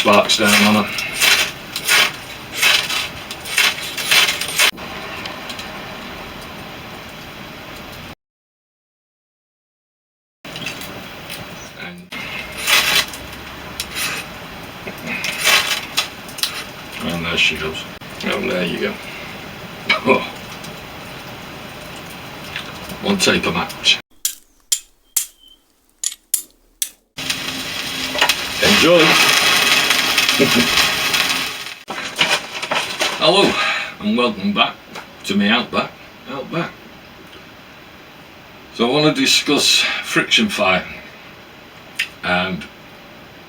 sparks down on her. And there she goes. And there you go. Oh. One taper match. Enjoy. Hello and welcome back to me Outback. So I want to discuss friction fire and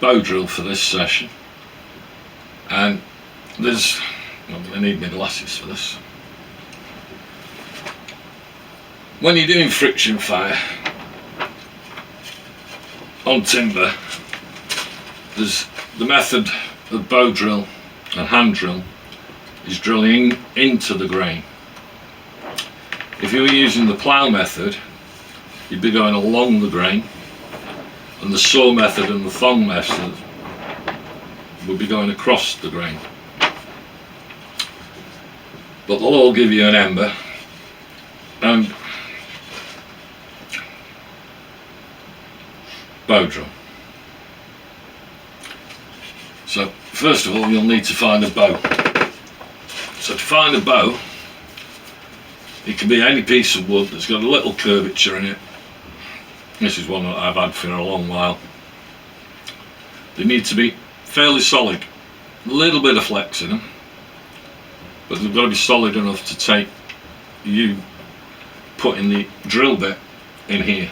bow drill for this session. And I'm going to need my glasses for this. When you're doing friction fire on timber, there's the method of bow drill and hand drill is drilling into the grain. If you were using the plough method, you'd be going along the grain, and the saw method and the thong method would be going across the grain. But they'll all give you an ember, and bow drill. So first of all, you'll need to find a bow. So to find a bow, it can be any piece of wood that's got a little curvature in it. This is one that I've had for a long while. They need to be fairly solid, a little bit of flex in them, but they've got to be solid enough to take you putting the drill bit in here.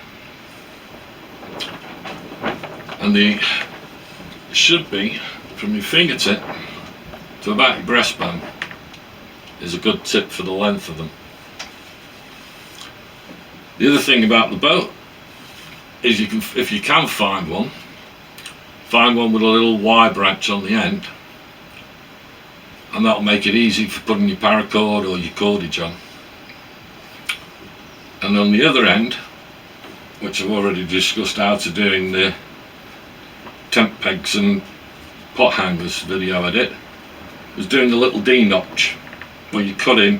And they should be from your fingertip to about your breastbone is a good tip for the length of them. The other thing about the bow is you can, if you can find one with a little Y branch on the end, and that'll make it easy for putting your paracord or your cordage on. And on the other end, which I've already discussed how to do in the tent pegs and pot hangers video I did, was doing the little D notch where you cut in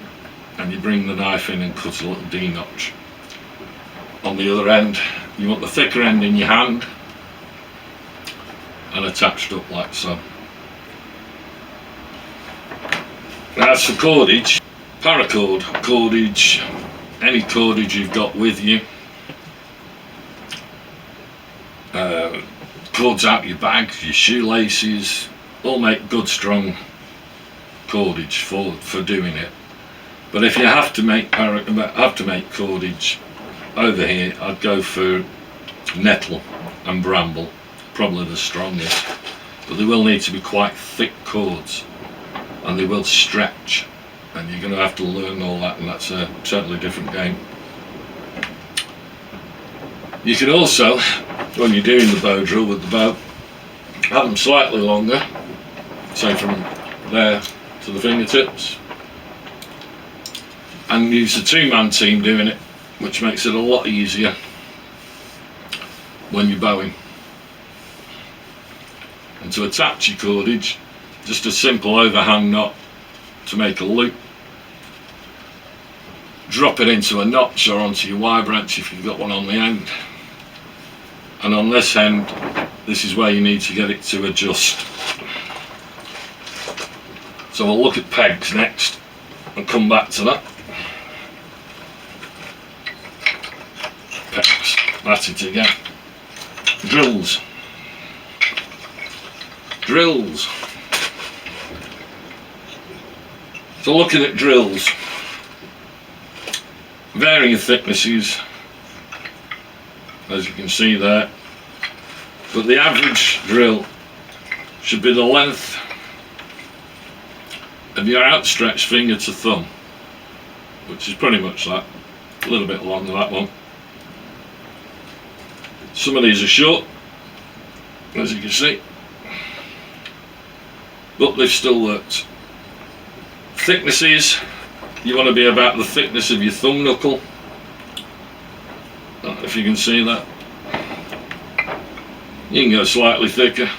and you bring the knife in and cut a little D notch. On the other end, you want the thicker end in your hand and attached up like so. As for cordage, paracord, cordage, any cordage you've got with you, cords out your bags, your shoelaces, all make good strong cordage for doing it. But if you have to make cordage over here, I'd go for nettle and bramble, probably the strongest. But they will need to be quite thick cords, and they will stretch, and you're going to have to learn all that, and that's a totally different game. You can also, when you're doing the bow drill with the bow, have them slightly longer, say from there to the fingertips, and use a two-man team doing it, which makes it a lot easier when you're bowing. And to attach your cordage, just a simple overhand knot to make a loop. Drop it into a notch or onto your Y branch if you've got one on the end. And on this end, this is where you need to get it to adjust. So we'll look at pegs next and come back to that. Pegs, that's it again. Drills. So looking at drills, varying thicknesses, as you can see there, but the average drill should be the length of your outstretched finger to thumb, which is pretty much that, a little bit longer that one. Some of these are short, as you can see, but they've still worked. Thicknesses, you want to be about the thickness of your thumb knuckle, if you can see that. You can go slightly thicker,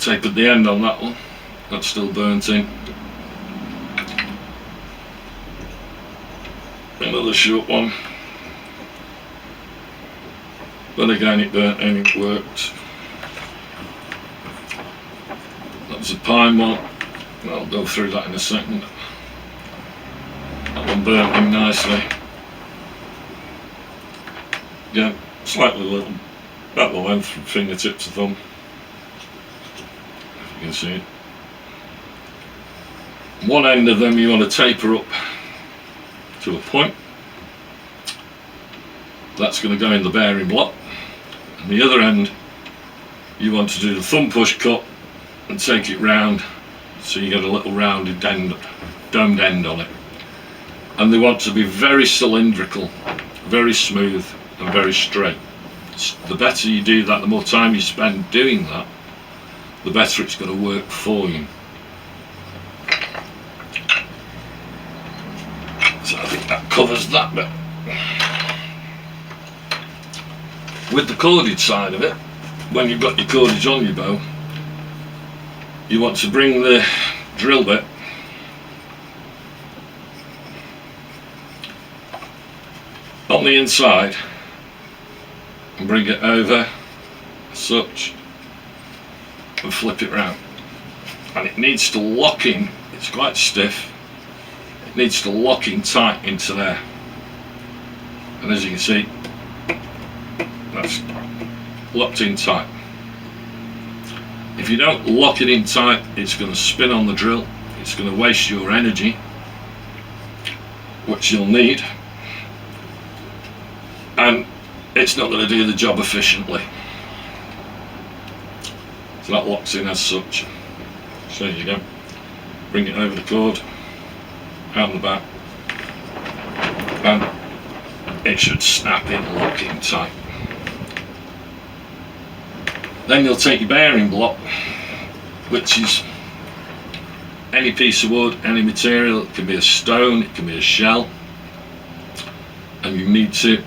tapered the end on that one, that's still burnt in. Another short one, but again it burnt in, it worked. That's a pine one, I'll go through that in a second. That one burnt in nicely. Again, slightly little, about the length from fingertip to thumb, if you can see it. One end of them you want to taper up to a point. That's going to go in the bearing block, and the other end you want to do the thumb push cut and take it round so you get a little rounded domed end on it. And they want to be very cylindrical, very smooth and very straight. The better you do that, the more time you spend doing that, the better it's going to work for you. So I think that covers that bit. With the cordage side of it, when you've got your cordage on your bow, you want to bring the drill bit on the inside and bring it over such and flip it round, and it needs to lock in. It's quite stiff, it needs to lock in tight into there, and as you can see, that's locked in tight. If you don't lock it in tight, it's going to spin on the drill, it's going to waste your energy, which you'll need, and it's not going to do the job efficiently. So that locks in as such. So there you go. Bring it over the cord, out the back, and it should snap in, lock in tight. Then you'll take your bearing block, which is any piece of wood, any material. It can be a stone, it can be a shell, and you need to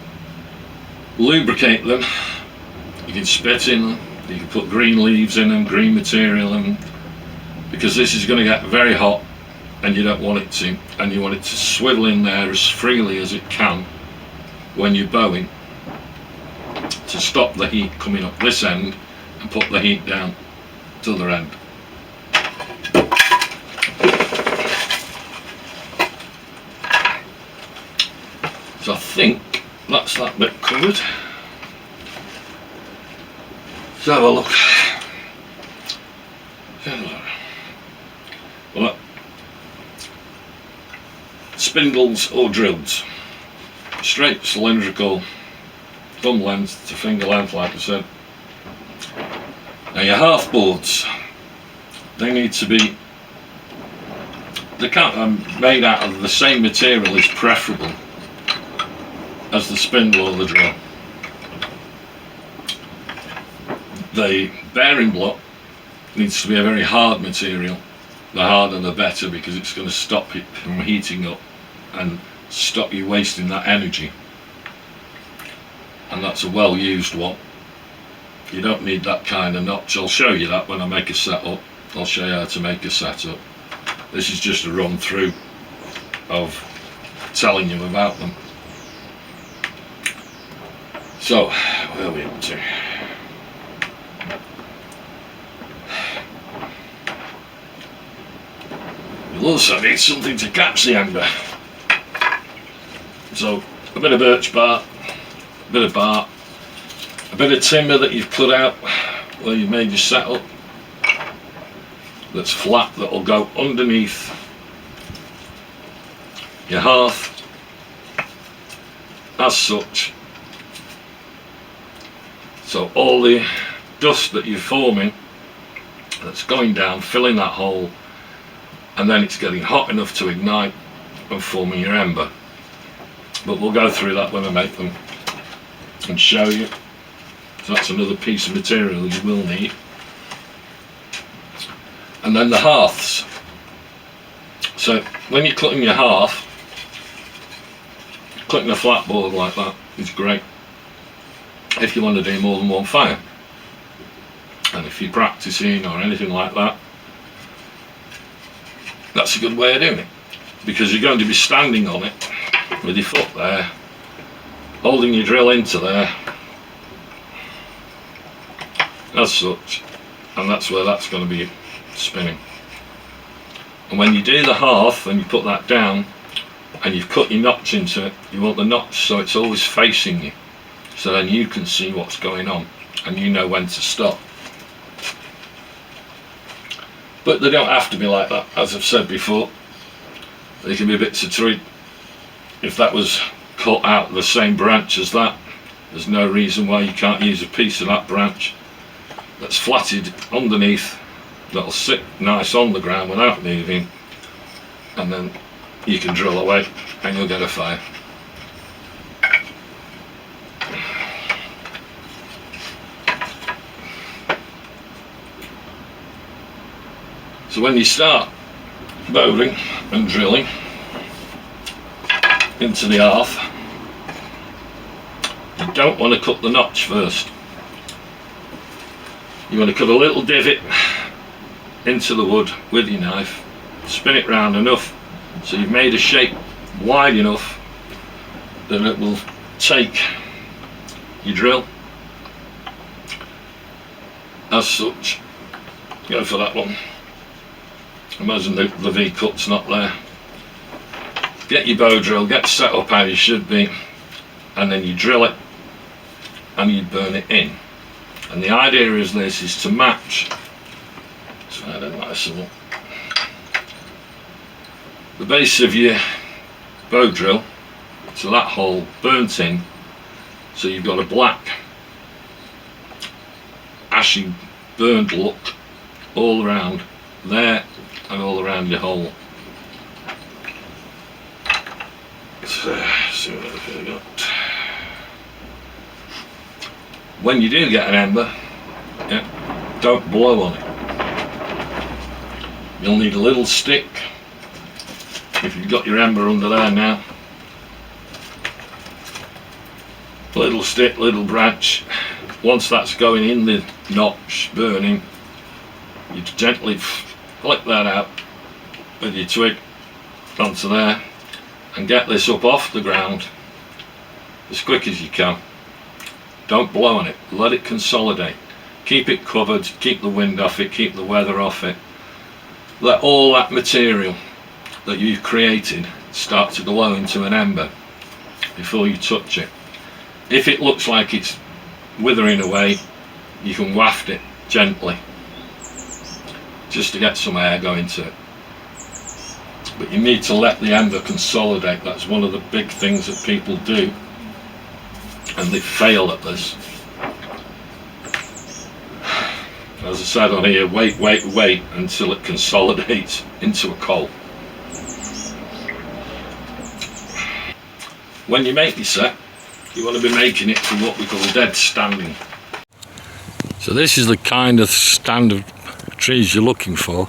lubricate them. You can spit in them, you can put green leaves in them, green material in them, because this is going to get very hot and you don't want it to, and you want it to swivel in there as freely as it can when you're bowing, to stop the heat coming up this end and put the heat down to the other end. So I think that's that bit covered. Let's have a look. Well, spindles or drills, straight cylindrical, thumb length to finger length, like I said. Now your half boards, they need to be, they can't made out of the same material is preferable as the spindle or the drill. The bearing block needs to be a very hard material. The harder the better, because it's going to stop it from heating up and stop you wasting that energy. And that's a well used one. You don't need that kind of notch. I'll show you that when I make a setup. I'll show you how to make a setup. This is just a run through of telling you about them. So, where are we up to? You'll also need something to catch the ember. So, a bit of birch bark, a bit of bark, a bit of timber that you've cut out where you've made your setup that's flat, that will go underneath your hearth as such. So all the dust that you're forming that's going down, filling that hole, and then it's getting hot enough to ignite and forming your ember. But we'll go through that when I make them and show you. So that's another piece of material you will need. And then the hearths. So when you're cutting your hearth, cutting a flat board like that is great if you want to do more than one fire. And if if you're practicing or anything like that, that's a good way of doing it, because you're going to be standing on it with your foot there, holding your drill into there as such, and that's where that's going to be spinning. And when you do the half and you put that down and you've cut your notch into it, you want the notch so it's always facing you, so then you can see what's going on and you know when to stop. But they don't have to be like that, as I've said before. They can be bits of tree. If that was cut out the same branch as that, there's no reason why you can't use a piece of that branch that's flatted underneath, that'll sit nice on the ground without moving, and then you can drill away and you'll get a fire. So when you start bowling and drilling into the half, you don't want to cut the notch first. You want to cut a little divot into the wood with your knife, spin it round enough so you've made a shape wide enough that it will take your drill as such. Go for that one. Imagine the V-cut's not there. Get your bow drill, get set up how you should be, and then you drill it and you burn it in. And the idea is this is to match, so I don't like some, the base of your bow drill to that hole burnt in, so you've got a black ashy burned look all around there and all around your hole. So, see what I've got. When you do get an ember, don't blow on it. You'll need a little stick. If you've got your ember under there now, little stick, little branch. Once that's going in the notch, burning, you gently flick that out with your twig onto there and get this up off the ground as quick as you can. Don't blow on it, let it consolidate. Keep it covered, keep the wind off it, keep the weather off it. Let all that material that you've created start to glow into an ember before you touch it. If it looks like it's withering away, you can waft it gently just to get some air going to it. But you need to let the ember consolidate. That's one of the big things that people do, and they fail at this. As I said on here, wait until it consolidates into a coal. When you make your set, you want to be making it to what we call dead standing. So this is the kind of stand of trees you're looking for.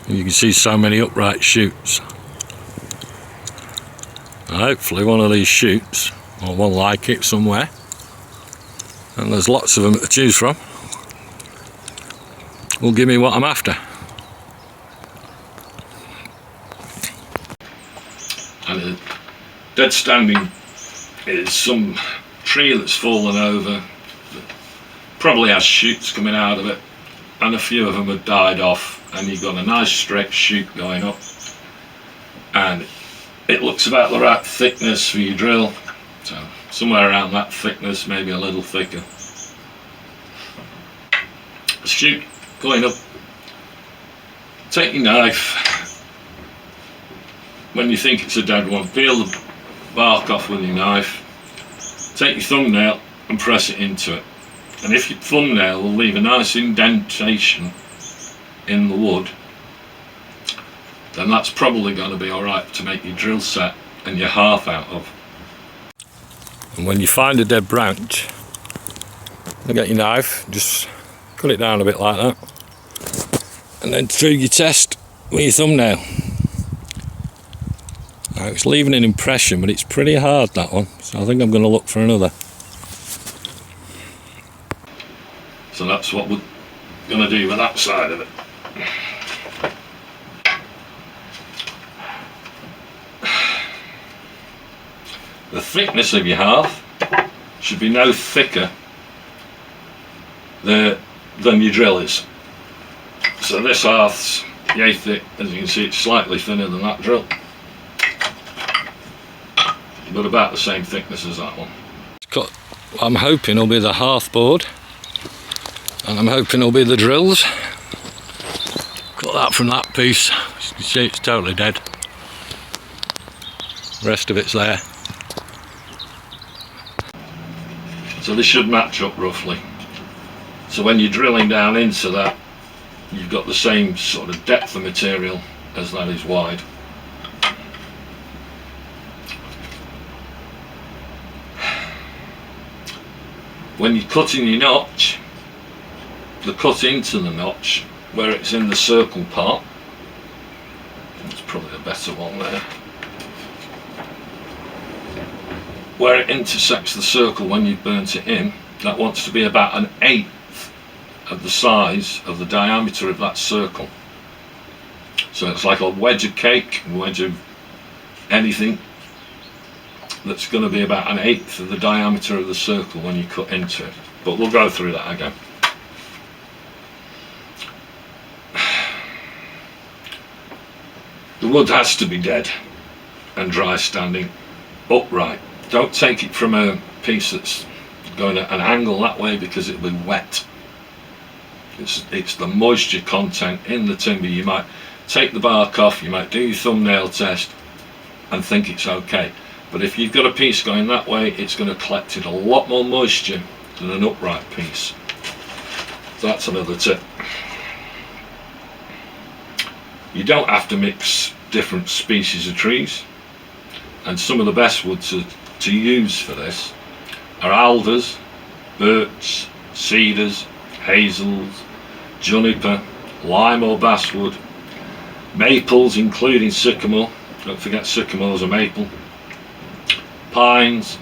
And you can see so many upright shoots. And hopefully one of these shoots, or one like it somewhere, and there's lots of them to choose from, will give me what I'm after. And dead standing is some tree that's fallen over, that probably has shoots coming out of it, and a few of them have died off, and you've got a nice straight shoot going up, and it looks about the right thickness for your drill, so somewhere around that thickness, maybe a little thicker. Shoot going up. Take your knife. When you think it's a dead one, peel the bark off with your knife. Take your thumbnail and press it into it. And if your thumbnail will leave a nice indentation in the wood, then that's probably going to be alright to make your drill set and your half out of. And when you find a dead branch, you get your knife, just cut it down a bit like that, and then through your test with your thumbnail. Now it's leaving an impression, but it's pretty hard, that one, so I think I'm going to look for another. So that's what we're going to do with that side of it. The thickness of your hearth should be no thicker than your drill is. So this hearth's yay thick, as you can see it's slightly thinner than that drill, but about the same thickness as that one. I'm hoping it'll be the hearth board, and I'm hoping it'll be the drills. Got that from that piece, as you can see it's totally dead. The rest of it's there. So this should match up roughly. So when you're drilling down into that, you've got the same sort of depth of material as that is wide. When you're cutting your notch, the cut into the notch, where it's in the circle part, that's probably a better one there, where it intersects the circle when you've burnt it in, that wants to be about 1/8 of the size of the diameter of that circle. So it's like a wedge of cake, a wedge of anything, that's going to be about 1/8 of the diameter of the circle when you cut into it. But we'll go through that again. The wood has to be dead and dry standing upright. Don't take it from a piece that's going at an angle that way, because it'll be wet. It's the moisture content in the timber. You might take the bark off, you might do your thumbnail test and think it's okay, but if you've got a piece going that way, it's going to collect in a lot more moisture than an upright piece. So that's another tip. You don't have to mix different species of trees, and some of the best wood to use for this are alders, birch, cedars, hazels, juniper, lime or basswood, maples including sycamore, don't forget sycamore's a maple, pines,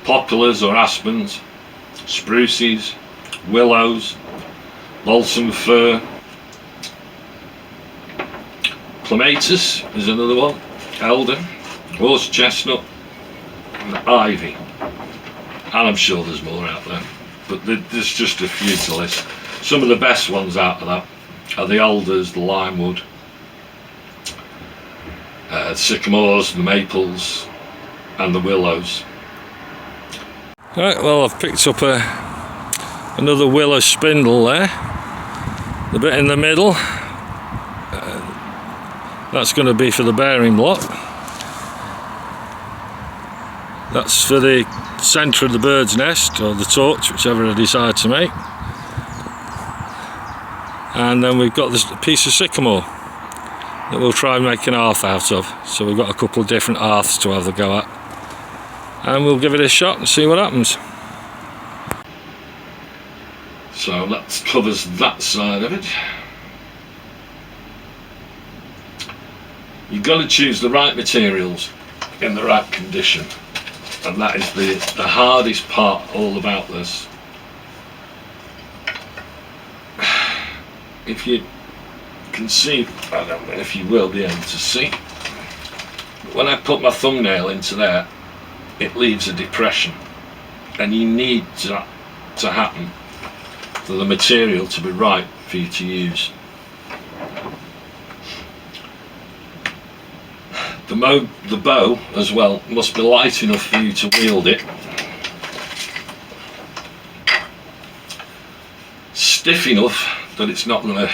poplars or aspens, spruces, willows, balsam fir, clematis is another one, elder, horse chestnut, and ivy. And I'm sure there's more out there, but there's just a few to list. Some of the best ones out of that are the alders, the limewood, sycamores, the maples and the willows. Right, well, I've picked up another willow spindle there, the bit in the middle, that's going to be for the bearing block. That's for the centre of the bird's nest, or the torch, whichever I decide to make. And then we've got this piece of sycamore that we'll try and make an hearth out of. So we've got a couple of different hearths to have a go at, and we'll give it a shot and see what happens. So that covers that side of it. You've got to choose the right materials in the right condition, and that is the hardest part all about this. If you can see, I don't know if you will be able to see, but when I put my thumbnail into there, it leaves a depression, and you need that to happen for the material to be right for you to use. The bow as well must be light enough for you to wield it, stiff enough that it's not going to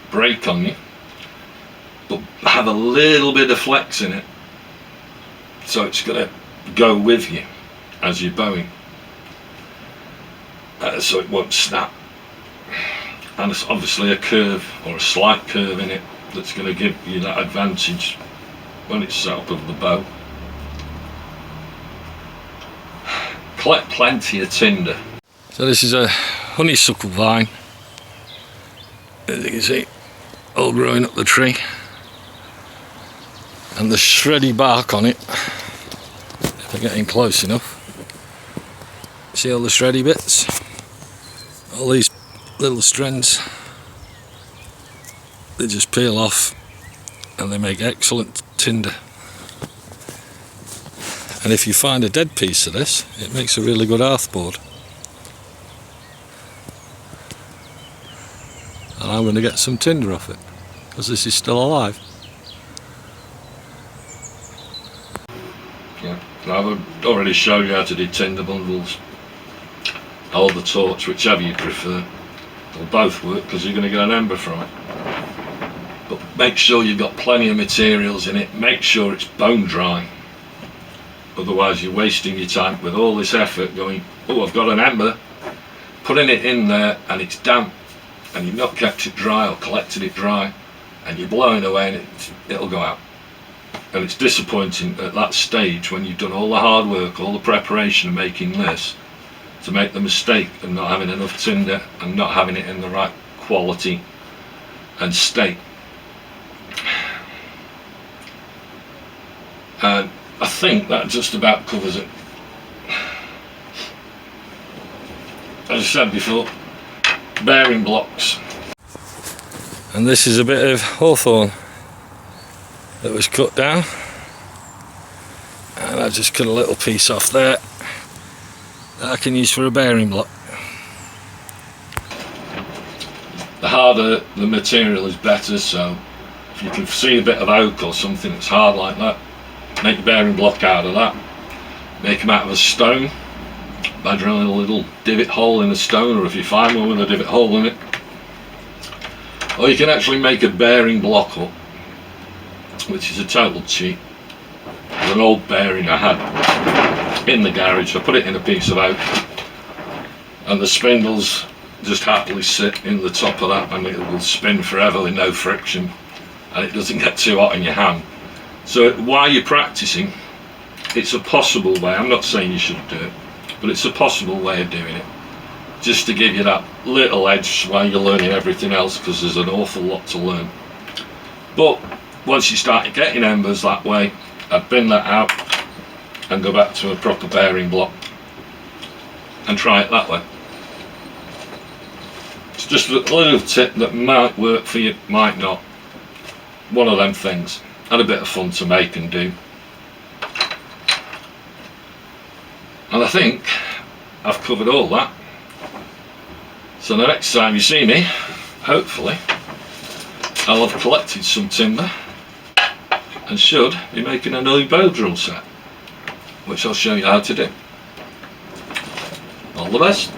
break on you, but have a little bit of flex in it, so it's going to go with you as you're bowing, so it won't snap. And it's obviously a curve or a slight curve in it that's going to give you that advantage when it's set up of the bow. Collect plenty of tinder. So this is a honeysuckle vine, as you can see, all growing up the tree, and the shreddy bark on it, if I get in close enough, see all the shreddy bits, all these little strands. They just peel off and they make excellent tinder. And if you find a dead piece of this, it makes a really good hearthboard. And I'm going to get some tinder off it, because this is still alive. Yeah, I've already shown you how to do tinder bundles, or the torch, whichever you prefer. They'll both work because you're going to get an ember from it. But make sure you've got plenty of materials in it, make sure it's bone dry. Otherwise you're wasting your time with all this effort going, oh, I've got an ember, putting it in there and it's damp, and you've not kept it dry or collected it dry, and you're blowing away and it'll go out. And it's disappointing at that stage when you've done all the hard work, all the preparation of making this, to make the mistake of not having enough tinder and not having it in the right quality and state. And I think that just about covers it. As I said before, bearing blocks. And this is a bit of hawthorn that was cut down, and I just cut a little piece off there that I can use for a bearing block. The harder the material is better, so if you can see a bit of oak or something that's hard like that, make a bearing block out of that. Make them out of a stone by drilling a little divot hole in the stone, or if you find one with a divot hole in it. Or you can actually make a bearing block up, which is a total cheat. There's an old bearing I had in the garage. I put it in a piece of oak, and the spindles just happily sit in the top of that, and it will spin forever with no friction, and it doesn't get too hot in your hand. So while you're practicing, it's a possible way. I'm not saying you should do it, but it's a possible way of doing it, just to give you that little edge while you're learning everything else, because there's an awful lot to learn. But once you start getting embers that way, I'd bin that out and go back to a proper bearing block and try it that way. It's just a little tip that might work for you, might not. One of them things. And a bit of fun to make and do. And I think I've covered all that. So the next time you see me, hopefully, I'll have collected some timber and should be making a new bow drill set, which I'll show you how to do. All the best.